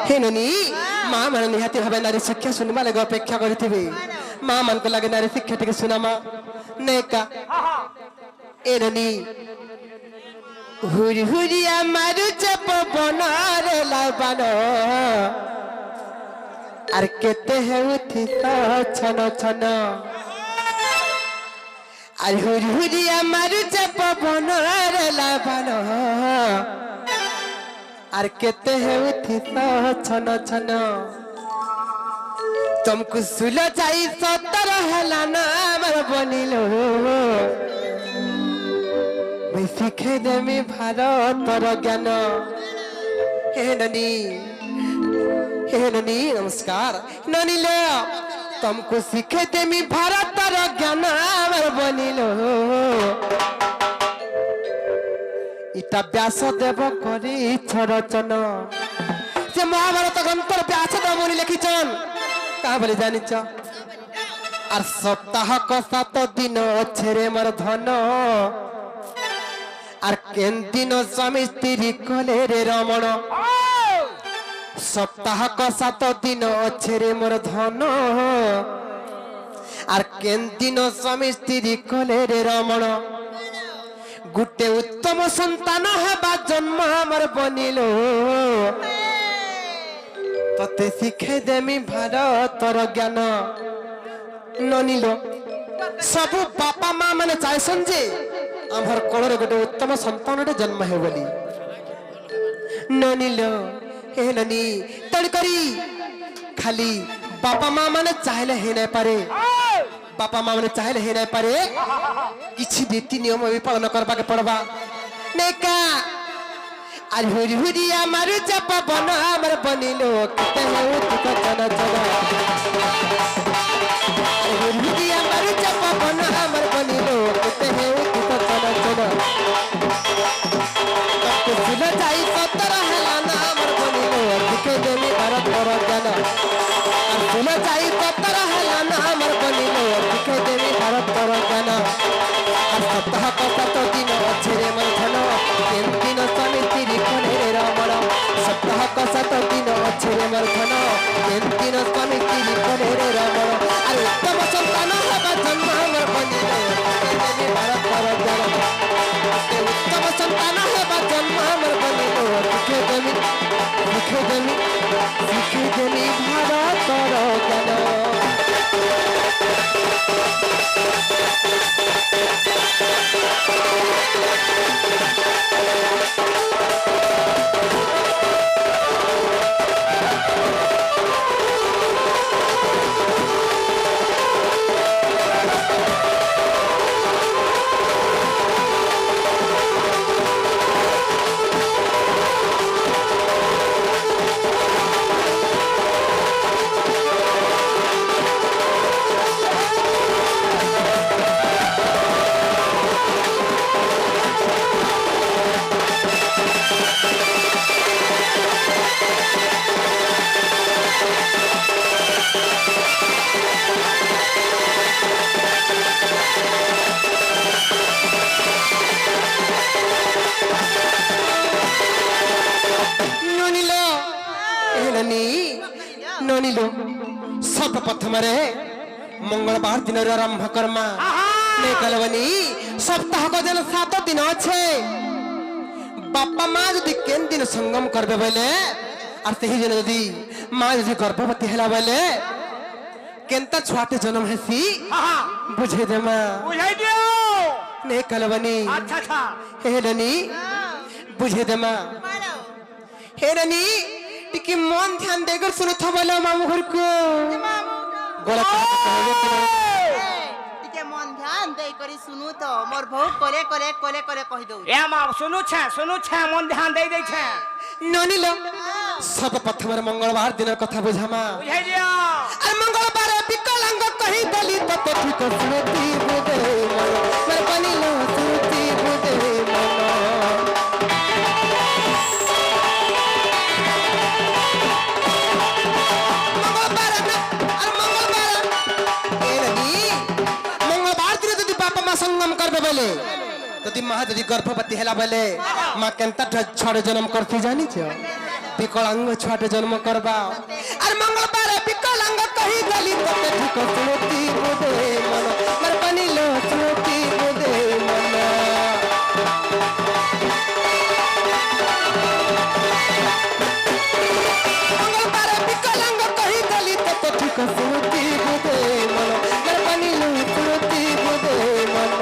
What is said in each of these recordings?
हेननी माँ मन निहाती भावे नारी शिक्षा सुनवा लगे अपेक्षा करथिबे माँ मन को लगे नारी शिक्षा टिके सुनामा नेका एननी हुरी हुरिया मारु चप बनारे लाबानो आर केते हे उठी छन छन आर हुरी हुरिया मारु चप बनारे लाबानो आर केते हे उठी छन छन तुमको सुल जाई सतर हला ना मर बनिलो मैं सीखे देमी भारतर ज्ञान हे ननी नमस्कार ननी ले तुमको सीखे देमी भारतर ज्ञान मर बनिलो इटा व्यास देव करी रचन से महाभारत ग्रंथर व्यास देव लिखिछन का बोले जानिच आर सप्ताह को 7 दिन छेरे मोर धन आर केन दिन स्वामी स्त्री कले रे रमण सप्ताह को 7 दिन छेरे मोर धन आर केन दिन स्वामी स्त्री कले रे रमण गुटे उत्तम संतान हेबा जन्म हमर बनिलो तते शिखे देमी भारतर ज्ञान ननिलो सबु बापा माँ माने चाहसन जे आमर कोलरे गोटे उत्तम संतानटे जन्म हे बोली ननिलो हे ननी तड़करी खाली बापा माँ माने चाहले हे नै पारे बापा माँ माने चाहले हे नै पारे किछि नीति नियम भी पालन करबा के पड़बा नेका आर हुरी हुरिया मारु चप बन हमर बनिलो कते हे उठित जन जन हुरी हुरिया मारु चप बन हमर बनिलो कते हे उठित जन जन तब सुन जाई सतर हला ना हमर बनिलो दिखे देमी भारतर ज्ञान आर सुन जाई सतर हला ना हमर बनिलो दिखे देमी भारतर ज्ञान आर सप्ताह को 7 दिन छेरे मन धन केन दिन स्वामी स्त्री कले रे रमण सप्ताह को 7 दिन छेरे मन धन केन दिन स्वामी स्त्री कले रे रमण आर उत्तम संतान हेबा जन्म हमर बनिलो देवी भारतर ज्ञान उत्तम संतान हेबा जन्म हमर बनिलो दिखे देमी भारतर ज्ञान ननिलो सर्वप्रथम रे मंगलवार दिन आरंभ कर्मा ने कलवनी सप्ताह को जन 7 दिन अच्छे बापा माँ यदि केन दिन संगम करबे बोले और सही जन यदि माँ यदि गर्भवती हैला बोले केनता छुआते जन्म हेसी बुझे दे माँ बुझाई दियो ने कलवनी अच्छा हे ननी बुझे दे माँ हे ननी टिके मन ध्यान देकर सुनो था बोलो मामू घर को गलत टिके मन ध्यान दे करी सुनु तो मोर बहुत कोले कहि दउ ए मां सुनु छे मन ध्यान दे छे ननी लो सब प्रथम मंगलवार दिन कथा बुझामा बुझाई दियो अरे मंगलवार विकलांग कहि दली तो ठीक सुनती बुझे मन बनी लो सुनती बुझे मन संगम करबे बोले यदि माँ यदि गर्भवती हैला बोले माँ केनता छड़ जन्म करती जानी छ विकलांग छुआटे जन्म करबा और मंगलवार विकलांग कही गली तते ठीक सुनती बुदे मन मर बनिलो सुनती बुदे मन मंगलवार विकलांग कही गली तते ठीक सुनती बुदे मन मर बनिलो सुनती बुदे मन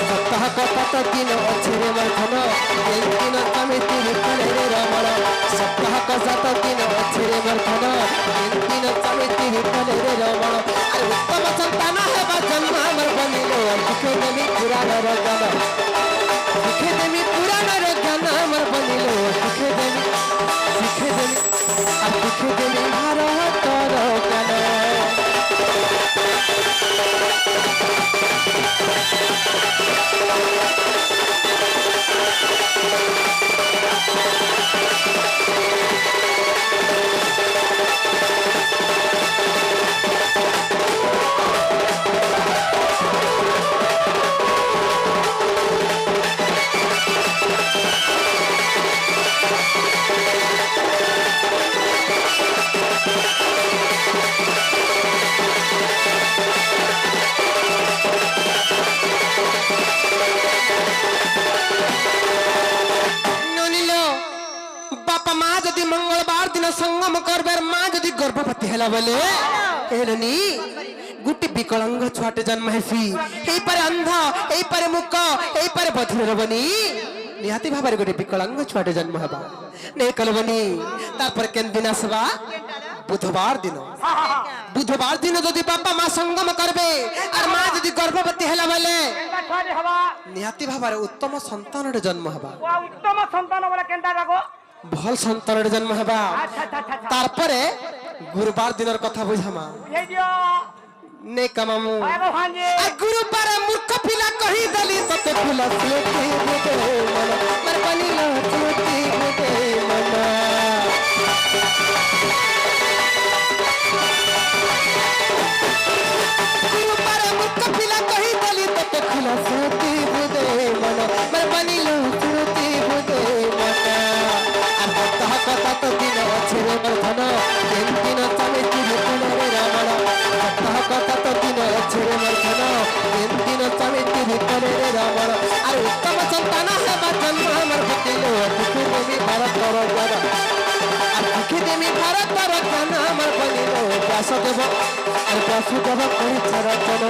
सप्ताह कत दिन अच्छे रे मरथन दिन समिति विफले रे रमण सप्ताह कत दिन अच्छे रे मरथन दिन समिति विफले रे रमण अरे उत्तम संतान हेबा जन्म हमर बनिलो दुखे देमी पुराण रजन दुखे देमी पुराण रजन हमर बनिलो दुखे देमी और दुखे देमी भारत रजन मंगलवार दिन संगम करबार मां जदि गर्भवती हैला बोले एलनी गुटी विकलांग छुआटे जन्म हेसी एई पारे अंध एई पारे मुक एई पारे बधिर रबनी निहाती भाबारे गुटी विकलांग छुआटे जन्म हबा नै कलबनी तार पर केन दिन आसबा बुधवार दिन जदि बापा मां संगम करबे और मां जदि गर्भवती हैला बोले निहाती भाबारे उत्तम संतान जन्म हबा उत्तम संतान बोले केनता राखो भल संतान जन्म हेबा तारपरे गुरुवार दिनर कथा बुझामा ने कमामु आ गुरुवार मूर्ख पिला कही दली तते फुला सुती बुते मन मर बनिलो सुती बुते मन गुरुवार मूर्ख पिला कही दली तते फुला सुती बुते मन मर बनिलो सुती बुते मन कत दिन अच्छे रे मरथन दिन समिति विफले रे रमण सप्ताह कत दिन अच्छे रे मरथन दिन समिति विफले रे रमण अरे उत्तम संतान हेबा जन्म हमर बतिलो दुखे देमी भारत रजन और दुखे देमी भारत रजन हमर बनिलो व्यासदेव और व्यासदेव कहि रचन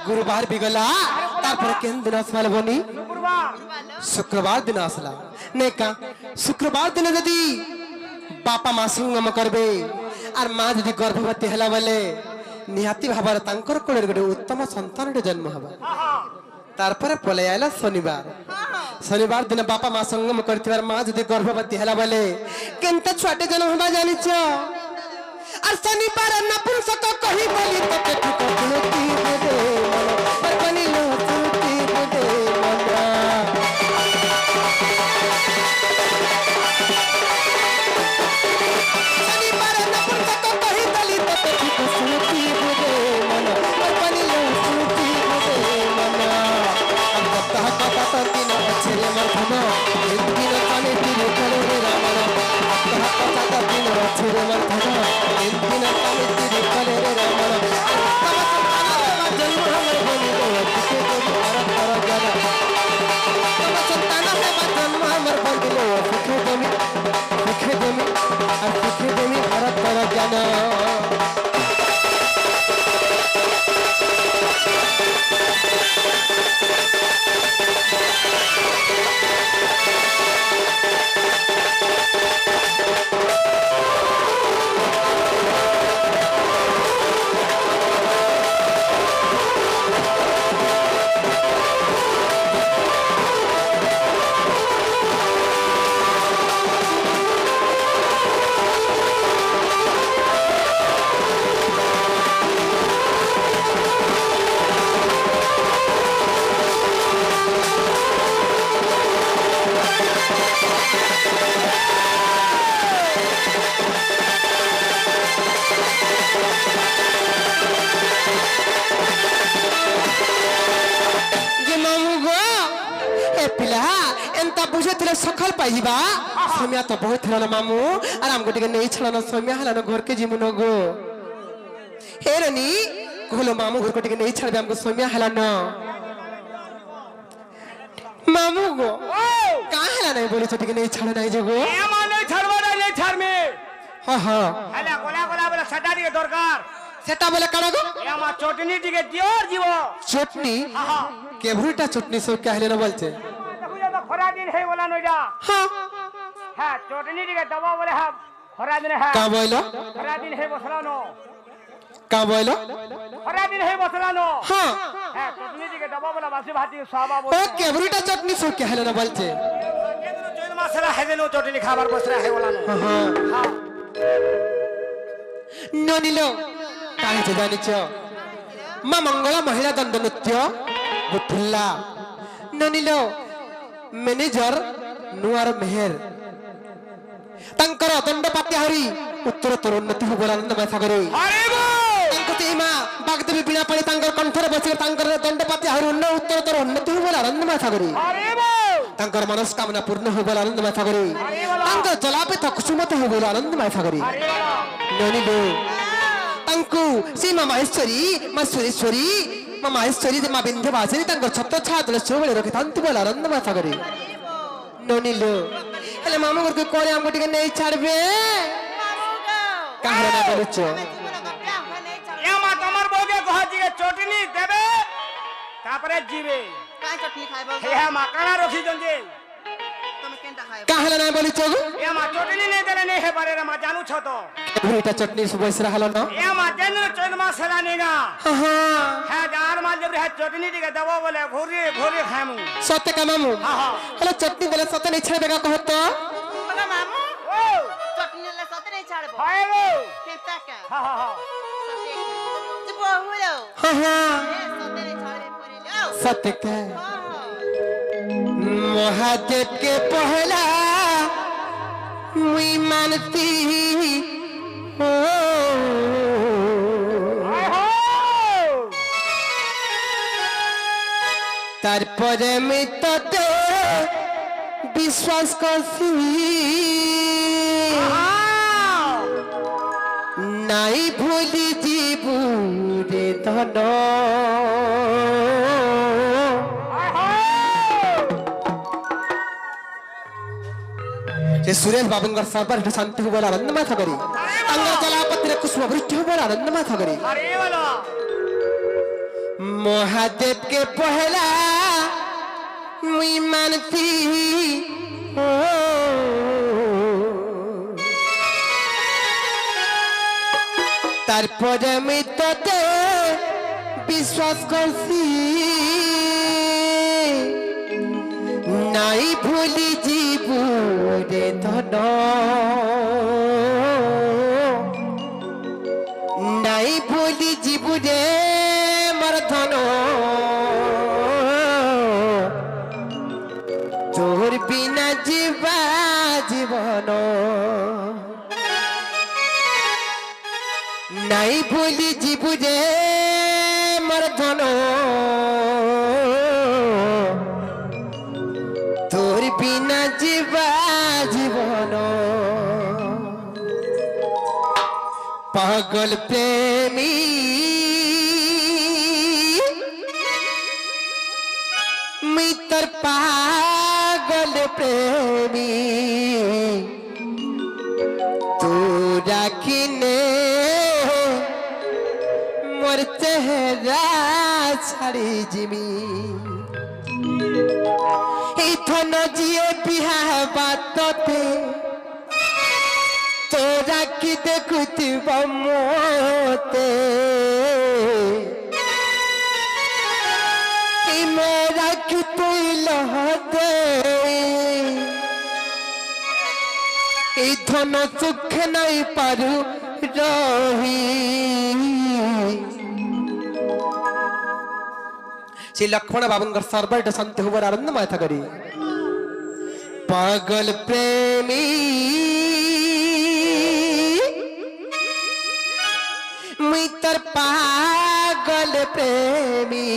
गुरुवार भी गला तारपर केन दिन आसमाल बनी शुक्रवार दिन आसला ने का शुक्रवार दिन यदि बापा मां संगम करबे और मां यदि गर्भवती हला बोले निहाती भाबर तांकर कोले गोटे उत्तम संतान जन्म हबा तारपर पले आइला शनिवार दिन बापा मां संगम करथिबार मां यदि गर्भवती हला बोले केनता छुआटे जन्म हबा जानिछो और शनिवार नपुंसक कही बोली तते ठीक सुनती बुदे मन बनिलो सुनती बुदे मन शनिवार नपुंसक कही बोली तते ठीक सुनती बुदे मन बनिलो सुनती बुदे मन अब सप्ताह का दिन अच्छे रे मरथन दिन समिति विफले रे रमण सप्ताह का दिन अच्छे रे मरथन दिन समिति विफले रे रमण ପିଲା ଏନ୍ତା ବୁଝେଥିଲେ ସକାଳ ପାଇଯିବା ସୌମ୍ୟା ତ ବହୁତ ହେଲା ନା ମାମୁ ଆର ଆମକୁ ଟିକେ ନେଇ ଛାଡ଼ ନା ସୌମ୍ୟା ହେଲା ନା ଘରକେ ଯିମୁ ନ ଗো हे रानी कहलो मामू घर को टिके नहीं छाड़ दे हमको सौम्या हला न मामू गो कहां हला नहीं बोले टिके नहीं छाड़ नहीं जगो ए मा नहीं छाड़बा नहीं छाड़ में हां हां हला गोला गोला बोले सटा दिए दरकार सेटा बोले काना गो ए मा चटनी दिए दियोर जीवो चटनी हां हां केभुटा चटनी सब क्या हले न बोलते देखो ये तो खरा दिन है बोला नोइडा हां हां चटनी दिए दबा बोले हां खरा दिन है का बोलो खरा दिन है बसला नो का बोलो खरा दिन है बसला नो हां हां चटनी दिए दबा बोला बासी भाती साबा ओ बोले केभुटा चटनी सब क्या हले न बोलते केदरो चोइन मसाला है नो चटनी खाবার बसरा है बोला नो हां हां ननिलो काहे से जानिछ मां मंगला महिला दंड नृत्य बुठुल्ला ननिलो मैनेजर नुआर मेहर तांकर दंड पाती हरी उत्तर तर उन्नति हो बोला आनंद सागर अरे वो तांको तेमा बागदेवी बिना पड़े तांकर कंठर बसे तांकर दंड पाती हरी उत्तर तर उन्नति हो बोला आनंद सागर अरे वो तांकर मनस्कामना पूर्ण हो बोला आनंद सागर तांकर जलापे तकुसुमत हो बोला आनंद सागर अरे वाला ननिलो तांको सीमा माहेश्वरी मा सुरेश्वरी मा माहेश्वरी मा बिंध्यवासिनी तांकर छत्र छात्र सोबळे रखे तांतु बोला आनंद सागर ननिलो हेले मामू घर को कोने हमको टिके नहीं छाड़बे काहे ना बोलुचो या मा तमर बोगे कह दिए चटनी देबे तापरे जीवे काय चटनी खाइबो हे हा माकड़ा रखी जंजे তুমি কেনটা খাইবো काहे ना बोलुचो या मा चटनी नहीं देले नहीं है बारे मा जानू छ तो भुरीटा चटनी सुबह से रहलो न या मा जेनु चोइन मसाला नेगा हां है जार माल जब है चटनी दिके दबो बोले घोरी घोरी खामु सत्य का मामू हां हां हेलो चटनी बोले सत्य नहीं छाड़बेगा कहत বলো মামু ओ চটনি লে সতে নাই ছাড়বো हाय वो কেতা কা हां हां हां যে বহুলো हां हां এ সতে নাই ছাড়বে পুরি যাও सत्य का महादेव के पहला मुई मानती हो हाय हो তারপরে আমি তোতে বিশ্বাস করছি हां নাই ভুলি জীবু রে ধন हाय हो যে সুরেশ বাবুঙ্গর সরবার শান্তি হবার আনন্দ মাথা করি আঙ্গর জলাপতিরে কুসুম বৃষ্টি হবার আনন্দ মাথা করি अरे वाला महादेव के पहला मुई मानती हो তারপরে আমি তোতে বিশ্বাস করছি নাই ভুলি জীবু রে ধন নাই ভুলি জীবু রে মর ধন তোর বিনা জীবা জীবন নাই ভুলি জীবু রে মর ধন তোর বিনা জীবা জীবন পাগল প্রেমী মিতর পাগল প্রেমী তু রাখিনে মোর চেহারা ছাড়ি জিমি এই ধন জিয়ে বিহা বাততে তোরা কি দেখুতিব মতে এই মেরা কি তুই লহতে এই ধন সুখে নাই পারু রহি श्री लक्ष्मण बाबूंगर सर्वर शांति हुबर आनंद माथा करी पागल प्रेमी मित्र पागल प्रेमी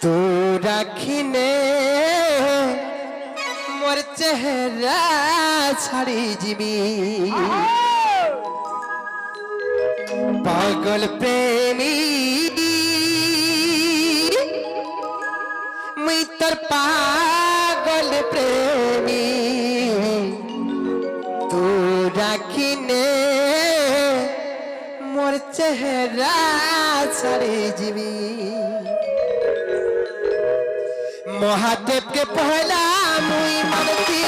तू রাখিনে মোর চেহারা ছাড়ি যিবি পাগল প্রেমী মুই তোর পাগল প্রেমী তু রাখিনে মোর চেহারা ছাড়ি যিবি মহাদেবকে পহলা মুই মানতি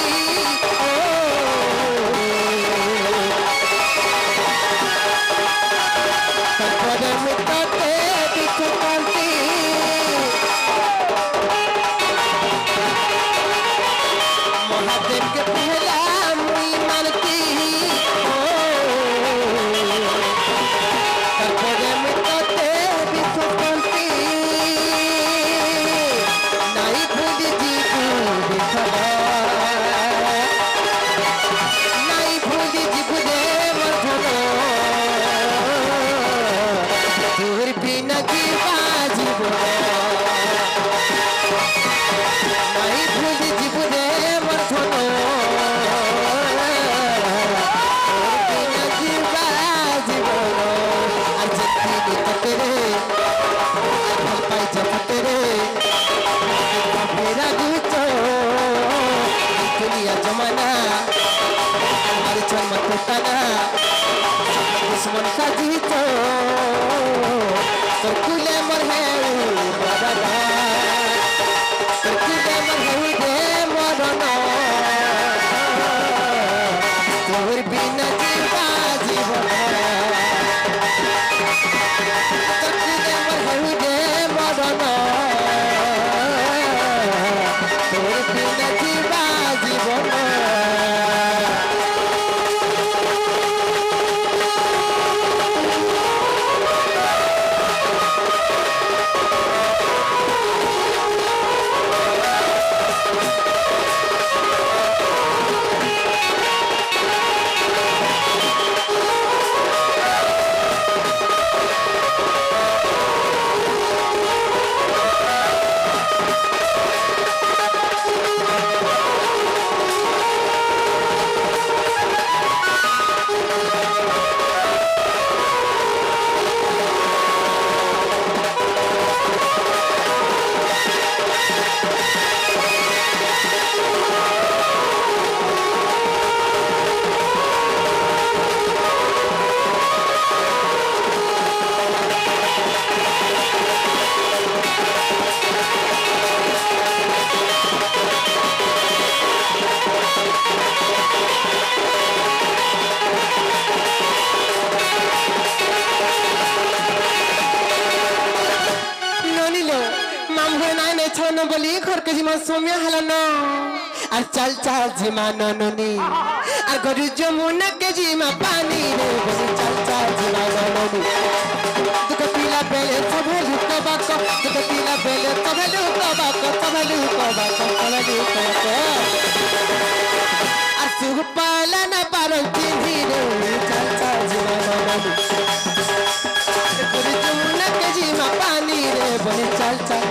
তারপরে মুখতে দিতে কান্তি মহাদেবকে পহলা মুই মানতি তারপরে মুখতে দিতে কান্তি নাই ভুলি জীবু দেখবা নাই ভুলি জীবু রে মোর ধন তোর বিনা জীবা জীবন নাই ভুলি জীবু রে মোর ধন তোর বিনা জীবা জীবন আর যেদিন তোকে রে আর ভাল পাই জগতে রে मेरा गुचो दुनिया जमाना हमारे जन्म टूटाना दुश्मन का जीतो तो कुले मर है मरना तो कुले मर है दे मरना तोर बिना जीवा जीवन तो कुले मर है दे मरना তোর বিনা জীবা জীবন বলি ঘরকে জিমা সোমিয়া হালানো আর চাল চাল জিমা নননি আর গরু যমুনা কে জিমা পানি রে বলি চাল চাল জিমা নননি তোকে পিলা বেলে তবে লুকাবা কো তোকে পিলা বেলে তবে লুকাবা কো তবে লুকাবা কো তবে লুকাবা কো আর সুখ পালা না পারন চিনি রে চাল চাল জিমা নননি গরু যমুনা কে জিমা পানি রে বলি চাল চাল